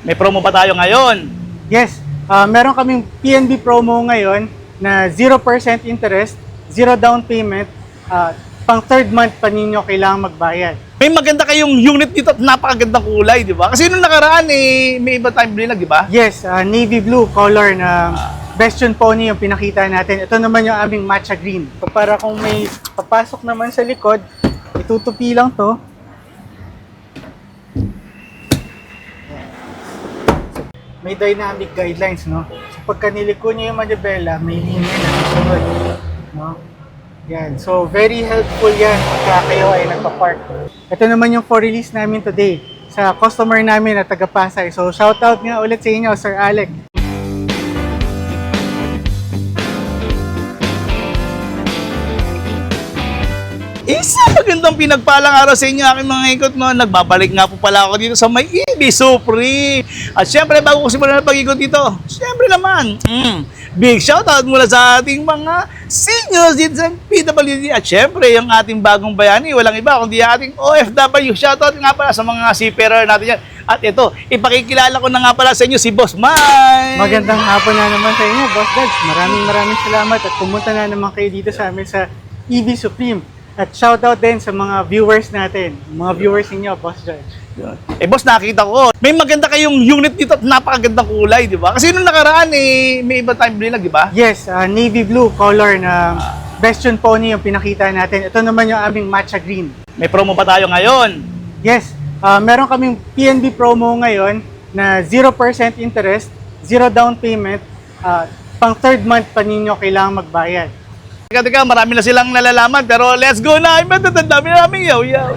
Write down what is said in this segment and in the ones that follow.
May promo pa tayo ngayon. Yes, meron kaming PNB promo ngayon na 0% interest, 0 down payment, pang third month pa ninyo kailangan magbayad. May maganda kayong unit dito at napakagandang kulay, di ba? Kasi nung nakaraan may iba tayong bilag, di ba? Yes, navy blue color ng Bastion Pony yung pinakita natin. Ito naman yung aming matcha green. So, para kung may papasok naman sa likod, itutupi lang to. May dynamic guidelines, no? So, pagka niliko nyo yung manibela, may linya na susunod, no? Yan. So, very helpful yan pagka kayo ay nagpa-park. Ito naman yung for release namin today sa customer namin na taga Pasay. So, shoutout nga ulit sa inyo, Sir Alec. Isa magandang pinagpalang araw sa inyo aking mga ikot mo. Nagbabalik nga po pala ako dito sa may EB Supri. At syempre bago ko simulan ang pag-ikot dito, syempre naman, big shoutout mula sa ating mga seniors dito sa PWD. At syempre yung ating bagong bayani, walang iba kundi ating OFW. Shoutout nga pala sa mga seafarer natin yan. At ito, ipakikilala ko na nga pala sa inyo si Boss Mike. Magandang hapon na naman sa inyo, Boss Dodge. Maraming salamat at pumunta na naman kayo dito sa amin sa EB Supreme. At shoutout din sa mga viewers natin, mga viewers ninyo, Boss George. Boss, nakita ko, may maganda kayong unit dito at napakagandang kulay, di ba? Kasi nung nakaraan, may iba tayong bilag, di ba? Yes, navy blue color ng Bastion Pony yung pinakita natin. Ito naman yung aming matcha green. May promo pa tayo ngayon. Yes, meron kaming PNB promo ngayon na 0% interest, 0 down payment, pang third month pa ninyo kailangan magbayad. Teka, marami na silang nalalaman, pero let's go na! Ang dami namin yaw-yaw.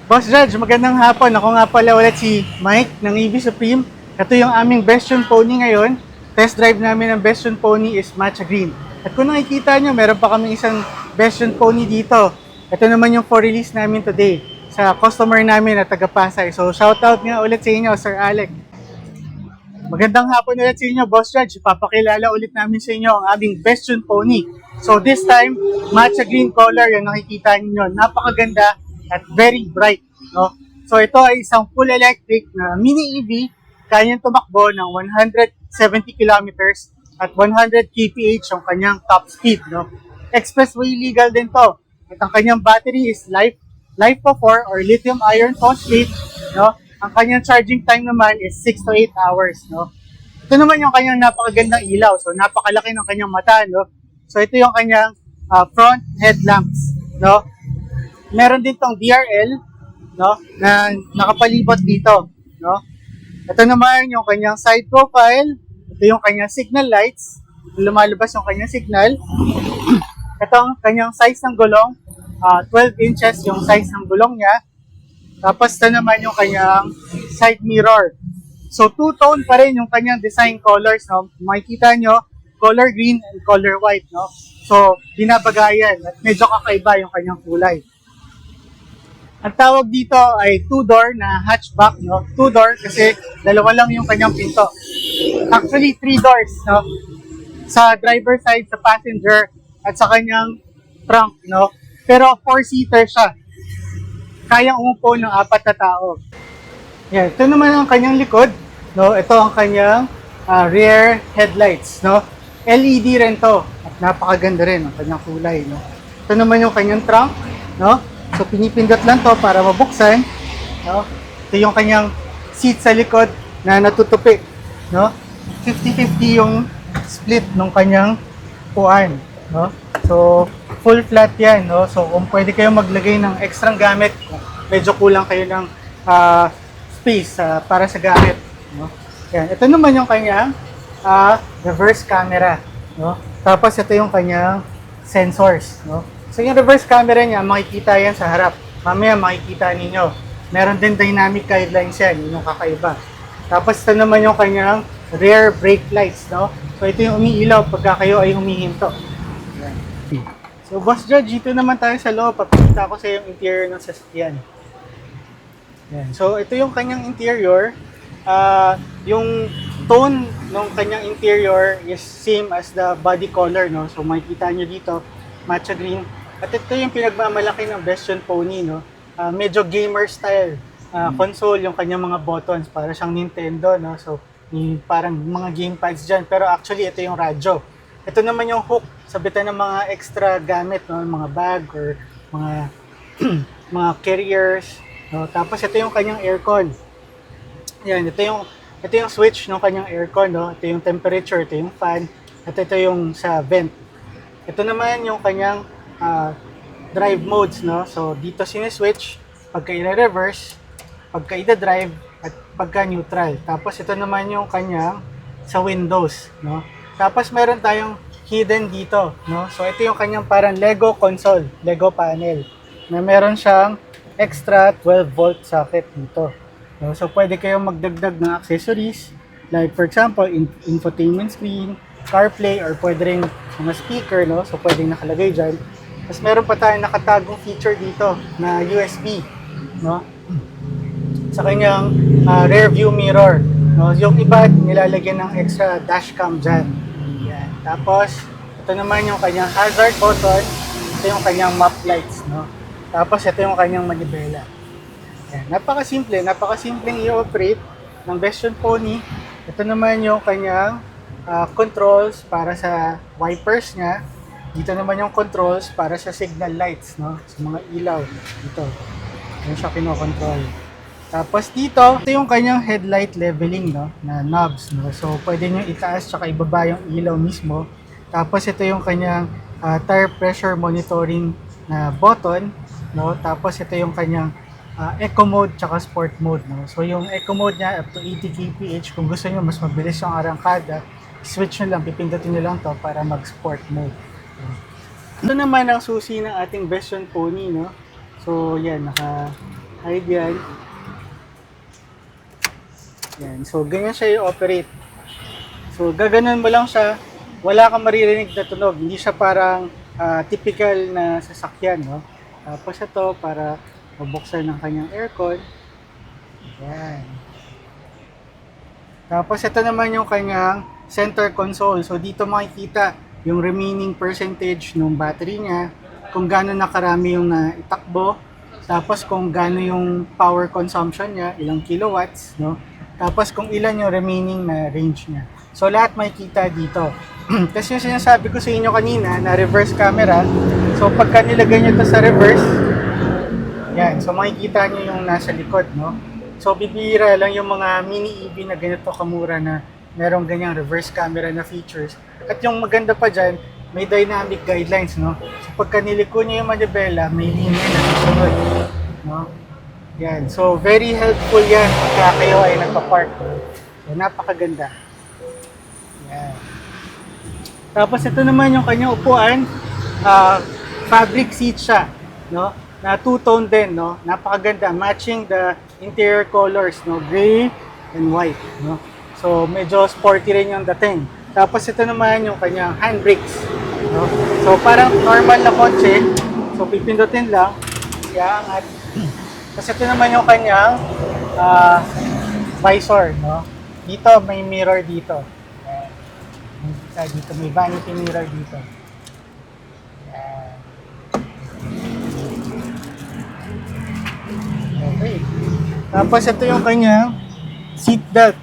Boss Judge, magandang hapon. Ako nga pala ulit si Mike ng EB Supreme. Ito yung aming Bastion Pony ngayon. Test drive namin ng Bastion Pony is matcha green. At kung nakikita nyo, meron pa kami isang Bastion Pony dito. Ito naman yung for release namin today sa customer namin na taga Pasay. So shoutout nga ulit sa inyo, Sir Alec. Magandang hapon ulit sa inyo, Boss Judge. Papakilala ulit namin sa inyo ang aming Bastion Pony. So this time, matcha green color yung nakikita niyo. Napakaganda at very bright, no? So ito ay isang full electric na mini EV, kanyang tumakbo ng 170 kilometers at 100 kph yung kanyang top speed, no? Expressway legal din to. At ang kanyang battery is LiFePO4 or lithium iron phosphate, no? Ang kanyang charging time naman is 6 to 8 hours, no? Ito naman yung kanyang napakagandang ilaw. So napakalaki ng kanyang mata, no? So ito yung kanyang front headlamps, no? Meron din tong DRL, no, na nakapalibot dito, no? Ito naman yung kanyang side profile. Ito yung kanyang signal lights. Lumalabas yung kanyang signal. Ito ang kanyang size ng gulong. 12 inches yung size ng gulong niya. Tapos ito naman yung kanyang side mirror. So two-tone pa rin yung kanyang design colors, no? Makikita nyo, color green and color white, no? So binabagayan at medyo kakaiba yung kanyang kulay. Ang tawag dito ay two-door na hatchback, no? Two-door kasi dalawa lang yung kanyang pinto. Actually, 3 doors, no? Sa driver side, sa passenger, at sa kanyang trunk, no? Pero 4-seater siya. Kayang umupo ng 4 na tao. Yan. Ito naman ang kanyang likod, no? Ito ang kanyang rear headlights, no? LED rin to. At napakaganda rin ang kanyang kulay, no? Ito naman yung kanyang trunk, no? So pinipindot lang to para mabuksan, no? Ito yung kanyang seat sa likod na natutupi, no? 50-50 yung split ng kanyang upuan, no? So full flat yan, no? So kung pwede kayong maglagay ng extra gamit, medyo kulang kayo ng space para sa gamit, no? Yan. Ito naman yung kanyang reverse camera, no? Tapos ito yung kanyang sensors, no? So yung reverse camera niya, makikita yan sa harap. Mamaya makikita ninyo. Meron din dynamic guidelines yan, yun yung kakaiba. Tapos ito naman yung kanyang rear brake lights, no? So ito yung umiilaw pagka kayo ay humihinto. Yan. So Boss Judge, dito naman tayo sa loob. Papakita ko sa yung interior ng sasakyan. Yan. So ito yung kanyang interior. Yung tone ng kanyang interior is same as the body color, no? So makikita nyo dito, matcha green. At ito yung pinagmamalaki ng Bastion Pony, no? Medyo gamer style console, yung kanyang mga buttons, para siyang Nintendo, no? So, parang mga gamepads dyan. Pero actually, ito yung radyo. Ito naman yung hook, sabitan ng mga extra gamit, no? Mga bag or mga mga carriers. No? Tapos ito yung kanyang aircon. Yan, ito yung switch ng kanyang aircon, no? Ito yung temperature, ito yung fan, at ito yung sa vent. Ito naman yung kanyang drive modes, no? So dito siniswitch pagka i-reverse, pagka i-drive, at pagka neutral. Tapos ito naman yung kanyang sa Windows, no? Tapos meron tayong hidden dito, no? So ito yung kanyang parang Lego console, Lego panel, na meron siyang extra 12 volt socket dito. No? So pwede kayong magdagdag ng accessories, like for example, infotainment screen, CarPlay, or pwede rin mga speaker, no? So pwedeng nakalagay dyan. Tapos meron pa tayong nakatagong feature dito na USB, no? Sa kanyang rear view mirror, no? Yung iba nilalagyan ng extra dashcam dyan. Yan. Tapos ito naman yung kanyang hazard button, ito yung kanyang map lights, no? Tapos ito yung kanyang manibela. Yan. Napakasimpleng i-operate ng Bestion Pony. Ito naman yung kanyang controls para sa wipers niya. Dito naman yung controls para sa signal lights, no? Sa mga ilaw dito. Yan siya kinokontrol. Tapos dito, ito yung kanyang headlight leveling, no? Na knobs, no? So pwede nyo itaas tsaka ibaba yung ilaw mismo. Tapos ito yung kanyang tire pressure monitoring na button, no? Tapos ito yung kanyang eco mode tsaka sport mode, no? So yung eco mode niya up to 80 kph. Kung gusto niyo mas mabilis yung arangkada, switch nyo lang, pipindutin nyo lang to para mag sport mode. Ito naman ang susi ng ating Bestion Pony, no? So yan, naka-hide yan. Yan, so ganyan siya i-operate. So gaganon mo lang siya, wala kang maririnig na tunog. Hindi siya parang typical na sasakyan, no? Tapos ito para mabuksan ng kanyang aircon. Yan. Tapos ito naman yung kanyang center console. So dito makikita yung remaining percentage ng battery niya, kung gaano na karami yung naitakbo, tapos kung gaano yung power consumption niya, ilang kilowatts, no? Tapos kung ilan yung remaining na range niya. So lahat makikita dito. Kasi yung sinasabi ko sa inyo kanina na reverse camera, so pagka nilagay nyo ito sa reverse, yan, so makikita nyo yung nasa likod, no? So bibira lang yung mga mini EV na ganito kamura na merong ganyang reverse camera na features. At yung maganda pa dyan, may dynamic guidelines, no? So pagka niliko nyo yung manibela, may linya na susunod, no? Yan, so very helpful yan pagka kayo ay nagpa-park. So napakaganda. Yan. Tapos ito naman yung kanyang upuan, fabric seat siya, no? Na two-tone din, no? Napakaganda, matching the interior colors, no? Gray and white, no? So medyo sporty rin yung dating. Tapos ito naman yung kanyang handbrakes, no? So parang normal na kotse, so pipindutin lang, iaangat. Tapos ito naman yung kanyang visor, no? Dito may mirror dito. Dito may vanity mirror dito. Okay. Tapos ito yung kanyang seat belt.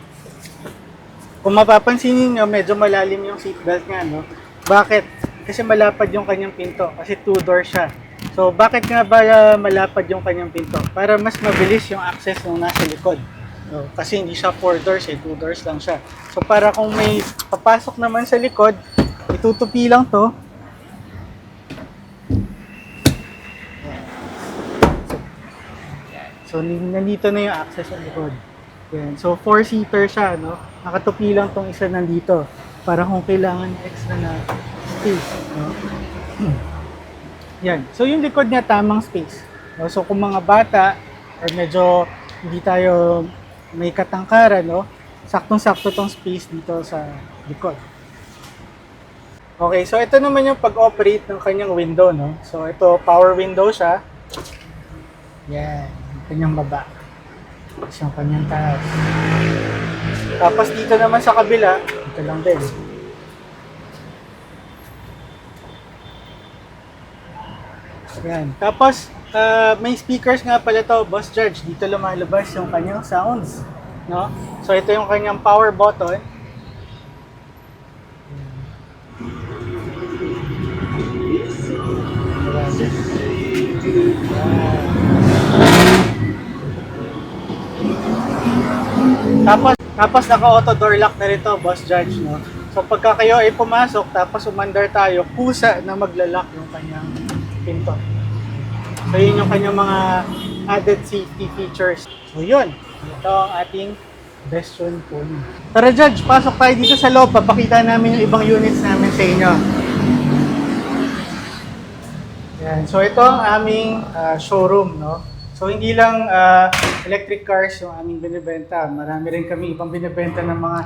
Kung mapapansin niyo, medyo malalim yung seat belt niya, no? Bakit? Kasi malapad yung kanyang pinto. Kasi 2-door siya. So, bakit nga ba malapad yung kanyang pinto? Para mas mabilis yung access ng nasa likod. No? Kasi hindi siya 4 doors, 2 doors lang siya. So, para kung may papasok naman sa likod, itutupi lang to. So, nandito na yung access sa likod. Yan. So, 4-seater siya, no? Nakatupi lang tong isa nandito para kung kailangan extra na space, no? Yan. So, yung likod niya tamang space. No? So, kung mga bata or medyo hindi tayo may katangkaran, no? Saktong-sakto tong space dito sa likod. Okay, so ito naman yung pag-operate ng kanyang window, no? So, ito power window siya. Yan. Kanyang baba. Tapos yung kanyang taas. Tapos dito naman sa kabila, ito lang din. Yan. Tapos, May speakers nga pala to, Boss Judge. Dito lumalabas yung kanyang sounds, no? So ito yung kanyang power button. Tapos naka-auto door lock na rin to, Boss Judge, no? So pagka kayo ay pumasok, tapos umandar tayo, kusa na maglalak yung kanyang pinto. So yun yung kanyang mga added safety features. So yun, ito ang ating Bestyon Pony. Tara Judge, pasok tayo dito sa loob. Papakita namin yung ibang units namin sa inyo. Yan. So ito ang aming showroom, no? So hindi lang electric cars yung aming binibenta. Marami rin kami ibang binibenta ng mga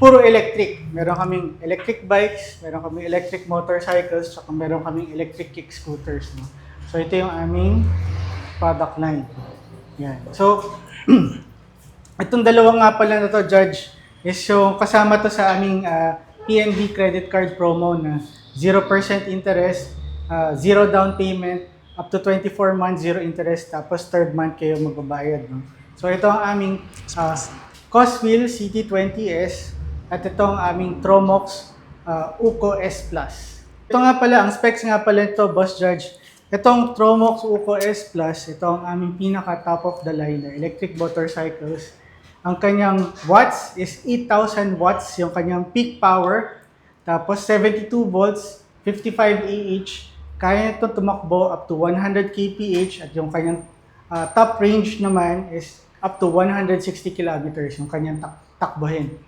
puro electric. Meron kaming electric bikes, meron kaming electric motorcycles, saka meron kaming electric kick scooters, no? So ito yung aming product line. Yan. So itong dalawa nga pala na to, Judge, is yung kasama to sa aming PNB credit card promo na 0% interest, 0 down payment, up to 24 months, 0 interest, tapos third month kayo magbabayad, no? So ito ang aming Coswheel CT20S at ito ang aming Tromox Uco S Plus. Ito nga pala, ang specs nga pala ito, Boss Judge. Itong Tromox Uco S Plus, ito ang aming pinaka top of the line na electric motorcycles. Ang kanyang watts is 8,000 watts, yung kanyang peak power. Tapos 72 volts, 55 AH. Kaya ito tumakbo up to 100 kph at yung kanyang top range naman is up to 160 kilometers yung kanyang takbohin.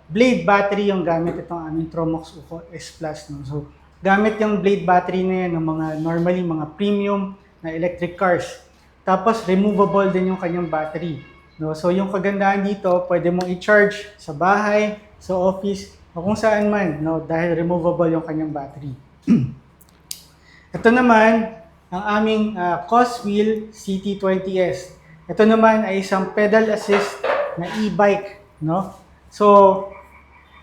Blade battery yung gamit itong aming Tromox Uco S Plus, no? So, gamit yung blade battery na yan ng mga normally mga premium na electric cars. Tapos removable din yung kanyang battery, no? So yung kagandahan dito, pwede mong i-charge sa bahay, sa office, o kung saan man, no? Dahil removable yung kanyang battery. Ito naman ang aming Coswheel CT20S. Ito naman ay isang pedal assist na e-bike, no? So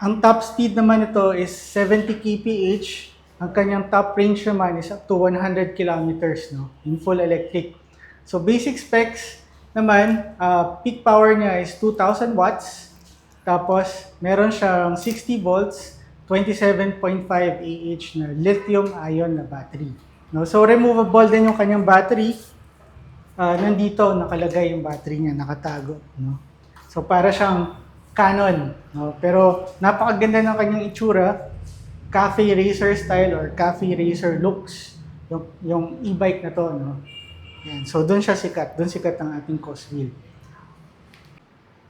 ang top speed naman ito is 70 kph. Ang kanyang top range naman is up to 100 kilometers, no? In full electric. So basic specs naman, peak power niya is 2,000 watts. Tapos meron siyang 60 volts, 27.5 AH na lithium-ion na battery, no? So removable din yung kanyang battery. Nandito nakalagay yung battery niya, nakatago, no? So para siyang Canon, no? Pero napakaganda ng kanyang itsura. Cafe racer style or cafe racer looks yung e-bike na to, no? Yan. So doon siya sikat, doon sikat ang ating Coswheel.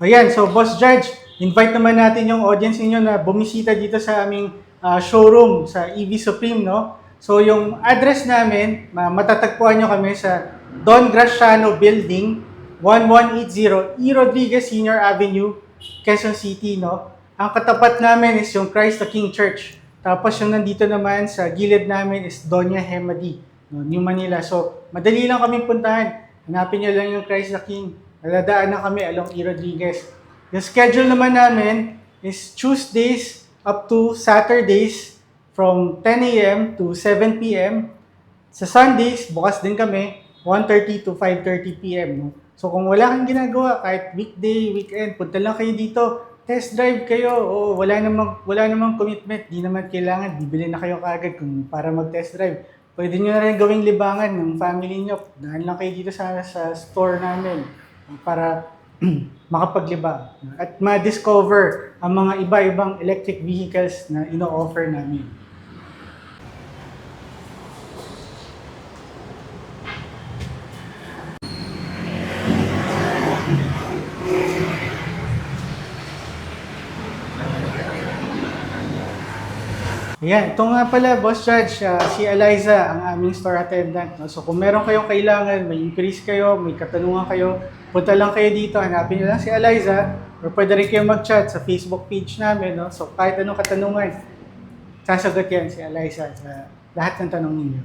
Ayan, so Boss Judge, invite naman natin yung audience niyo na bumisita dito sa aming showroom sa EV Supreme, no? So yung address namin, matatagpuan nyo kami sa Don Graciano Building, 1180 E. Rodriguez Senior Avenue, Quezon City, no? Ang katapat namin is yung Christ the King Church. Tapos yung nandito naman sa gilid namin is Doña Hemadi, no? New Manila. So madali lang kami puntahan. Hanapin nyo lang yung Christ the King. Naladaan na kami along E. Rodriguez. Yung schedule naman namin is Tuesdays up to Saturdays from 10 a.m. to 7 p.m. Sa Sundays, bukas din kami, 1:30 to 5:30 p.m. No? So kung wala kang ginagawa, kahit weekday, weekend, punta lang kayo dito, test drive kayo, o wala namang commitment, di naman kailangan, bibili na kayo kaagad kung para mag-test drive. Pwede nyo na rin gawing libangan ng family nyo. Dahil lang kayo dito sa store namin para makapaglibang at ma-discover ang mga iba-ibang electric vehicles na ino-offer namin. Ayan, ito nga pala, Boss Judge, si Eliza, ang aming store attendant. No? So kung meron kayong kailangan, may inquiries kayo, may katanungan kayo, punta lang kayo dito, hanapin nyo lang si Eliza, or pwede rin kayo mag-chat sa Facebook page namin. No? So kahit anong katanungan, sasagot yan si Eliza sa lahat ng tanong ninyo.